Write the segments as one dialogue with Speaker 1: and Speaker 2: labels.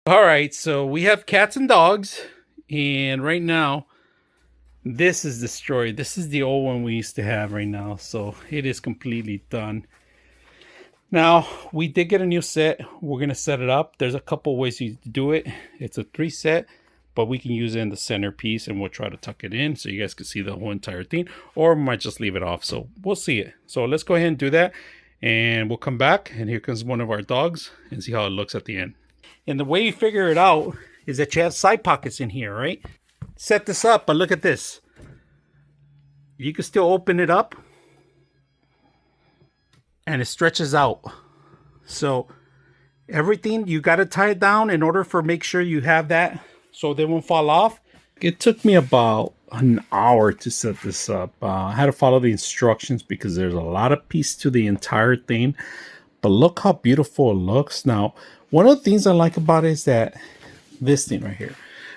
Speaker 1: All right, so we have cats and dogs, and right now, this is destroyed. This is the old one we used to have right now, so it is completely done. Now, we did get a new set. We're going to set it up. There's a couple ways you do it. It's a 3 set, but we can use it in the centerpiece, and we'll try to tuck it in so you guys can see the whole entire thing, or we might just leave it off, so we'll see it. So let's go ahead and do that, and we'll come back, and here comes one of our dogs, and see how it looks at the end. And the way you figure it out is that you have side pockets in here, right? Set this up, but look at this. You can still open it up and it stretches out. So everything, you got to tie it down in order for make sure you have that so they won't fall off. It took me about an hour to set this up. I had to follow the instructions because there's a lot of piece to the entire thing. But look how beautiful it looks. Now, one of the things I like about it is that this thing right here.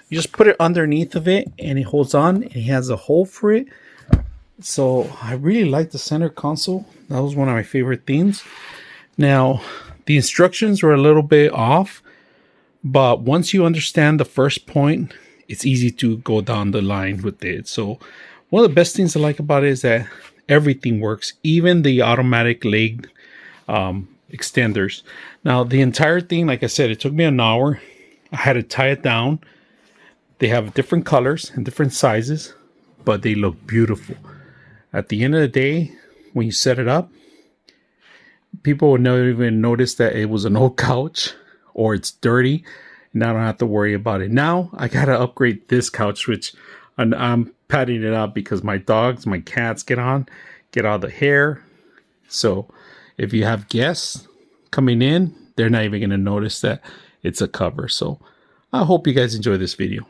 Speaker 1: You just put it underneath of it and it holds on. And it has a hole for it. So I really like the center console. That was one of my favorite things. Now, the instructions were a little bit off. But once you understand the first point, it's easy to go down the line with it. So one of the best things I like about it is that everything works. Even the automatic leg extenders. Now the entire thing, like I said, it took me an hour. I had to tie it down. They have different colors and different sizes, but they look beautiful. At the end of the day, when you set it up, people would never even notice that it was an old couch or it's dirty, and I don't have to worry about it. Now I gotta upgrade this couch, which I'm patting it up because my dogs, my cats get all the hair. So if you have guests coming in, they're not even going to notice that it's a cover. So I hope you guys enjoy this video.